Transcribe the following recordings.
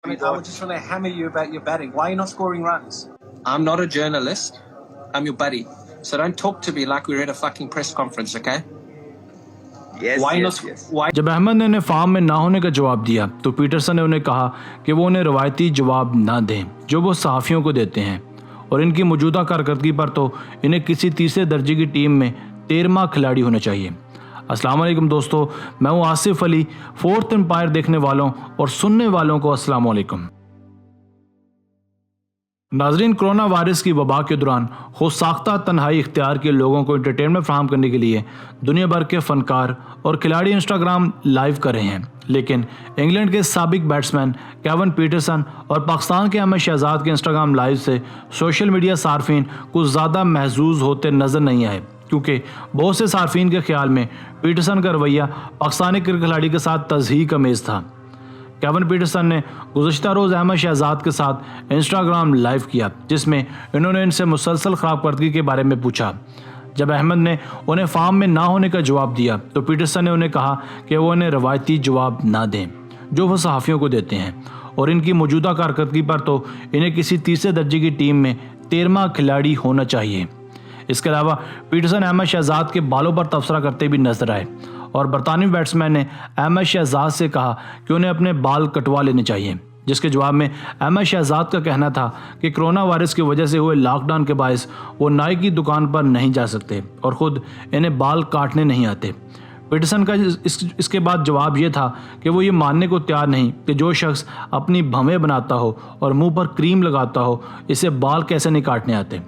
I just want to hammer you about your batting. Why are you not scoring runs? I'm not a journalist. I'm your buddy. So don't talk to me like we're at a fucking press conference, okay? जब अहमद ने उन्हें form में ना होने का जवाब दिया तो पीटरसन ने उन्हें कहा कि वो उन्हें रवायती जवाब ना दें जो वो सहाफ़ियों को देते हैं, और इनकी मौजूदा कारकर्दगी पर तो इन्हें किसी तीसरे दर्जे की टीम में 13वां खिलाड़ी होना चाहिए। अस्सलाम वालेकुम दोस्तों, मैं हूँ आसिफ अली। फोर्थ एम्पायर देखने वालों और सुनने वालों को अस्सलाम वालेकुम। नाजरीन, कोरोना वायरस की वबा के दौरान खुद साख्ता तन्हाई इख्तियार के लोगों को एंटरटेनमेंट फराहम करने के लिए दुनिया भर के फनकार और खिलाड़ी इंस्टाग्राम लाइव कर रहे हैं, लेकिन इंग्लैंड के साबिक बैट्समैन केवन पीटरसन और पाकिस्तान के अहमद शहजाद के इंस्टाग्राम लाइव से सोशल मीडिया सार्फिन कुछ ज़्यादा महजूज होते नजर नहीं आए, क्योंकि बहुत से सार्फिन के ख्याल में पीटरसन का रवैया पाकिस्तानी क्रिकेट खिलाड़ी के साथ तज़हीक अमेज़ था। केवन पीटरसन ने गुज़श्ता रोज़ अहमद शहजाद के साथ इंस्टाग्राम लाइव किया, जिसमें इन्होंने इनसे मुसलसल ख़राबकर्दगी के बारे में पूछा। जब अहमद ने उन्हें फॉर्म में ना होने का जवाब दिया तो पीटरसन ने उन्हें कहा कि वो उन्हें रवायती जवाब ना दें जो वो सहाफ़ियों को देते हैं, और इनकी मौजूदा कारकर्दगी पर तो इन्हें किसी तीसरे दर्जे की टीम में 13वां खिलाड़ी होना चाहिए। इसके अलावा पीटरसन अहमद शहजाद के बालों पर तबसरा करते भी नजर आए, और बरतानवी बैट्समैन ने अहमद शहजाद से कहा कि उन्हें अपने बाल कटवा लेने चाहिए, जिसके जवाब में अहमद शहजाद का कहना था कि कोरोना वायरस की वजह से हुए लॉकडाउन के बायस वो नाई की दुकान पर नहीं जा सकते और ख़ुद इन्हें बाल काटने नहीं आते। पीटरसन का इसके बाद जवाब ये था कि वो ये मानने को तैयार नहीं कि जो शख्स अपनी भवें बनाता हो और मुंह पर क्रीम लगाता हो, इसे बाल कैसे नहीं काटने आते।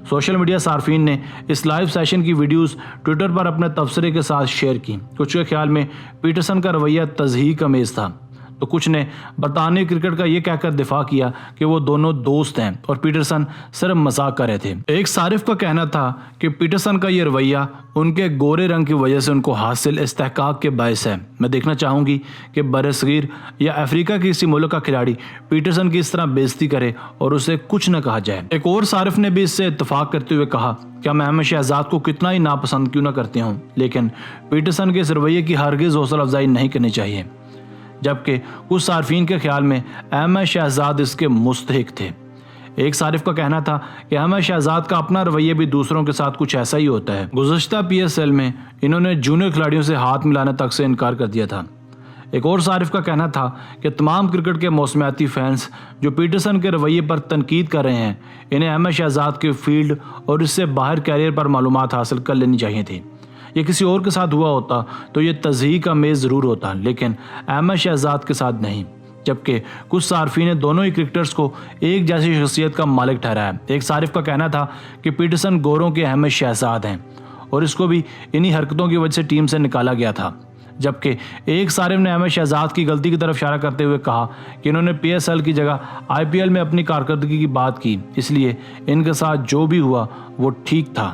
सोशल मीडिया सार्फिन ने इस लाइव सेशन की वीडियोस ट्विटर पर अपने तबसरे के साथ शेयर की। कुछ के ख्याल में पीटरसन का रवैया तज़हीक अमेज़ था, तो कुछ ने बरतानवी क्रिकेट का ये कहकर दिफा किया कि वो दोनों दोस्त हैं और पीटरसन सिर्फ मजाक कर रहे थे। एक सारिफ का कहना था कि पीटरसन का ये रवैया उनके गोरे रंग की वजह से उनको हासिल इस्तेहकाक के बायस है। मैं देखना चाहूँगी कि बरसगीर या अफ्रीका के किसी मुल्क का खिलाड़ी पीटरसन की इस तरह बेइज्जती करे और उसे कुछ न कहा जाए। एक और सारिफ ने भी इससे इत्तफाक करते हुए कहा कि मैं अहमद शहजाद को कितना ही नापसंद क्यों न करते हूँ, लेकिन पीटरसन के इस रवैये की हरगिज़ हौसला अफजाई नहीं करनी चाहिए। जबकि कुछ सार्फिन के ख्याल में अहमद शहजाद इसके मुस्तहिक थे। एक सारिफ का कहना था कि अहमद शहजाद का अपना रवैया भी दूसरों के साथ कुछ ऐसा ही होता है। गुज़श्ता PSL में इन्होंने जूनियर खिलाड़ियों से हाथ मिलाने तक से इनकार कर दिया था। एक और सारिफ का कहना था कि तमाम क्रिकेट के मौसमियाती फैंस जो पीटरसन के रवैये पर तनकीद कर रहे हैं, इन्हें अहमद शहजाद के फील्ड और इससे बाहर कैरियर पर मालूमात हासिल कर लेनी चाहिए थी। ये किसी और के साथ हुआ होता तो ये तज़हीक अमेज़ ज़रूर होता, लेकिन अहमद शहजाद के साथ नहीं। जबकि कुछ सार्फिन ने दोनों ही क्रिकेटर्स को एक जैसी शख्सियत का मालिक ठहराया। एक सारिफ का कहना था कि पीटरसन गोरों के अहमद शहजाद हैं और इसको भी इन्हीं हरकतों की वजह से टीम से निकाला गया था। जबकि एक सारिफ ने अहमद शहजाद की गलती की तरफ इशारा करते हुए कहा कि इन्होंने PSL की जगह IPL में अपनी कारकर्दगी की बात की, इसलिए इनके साथ जो भी हुआ वो ठीक था।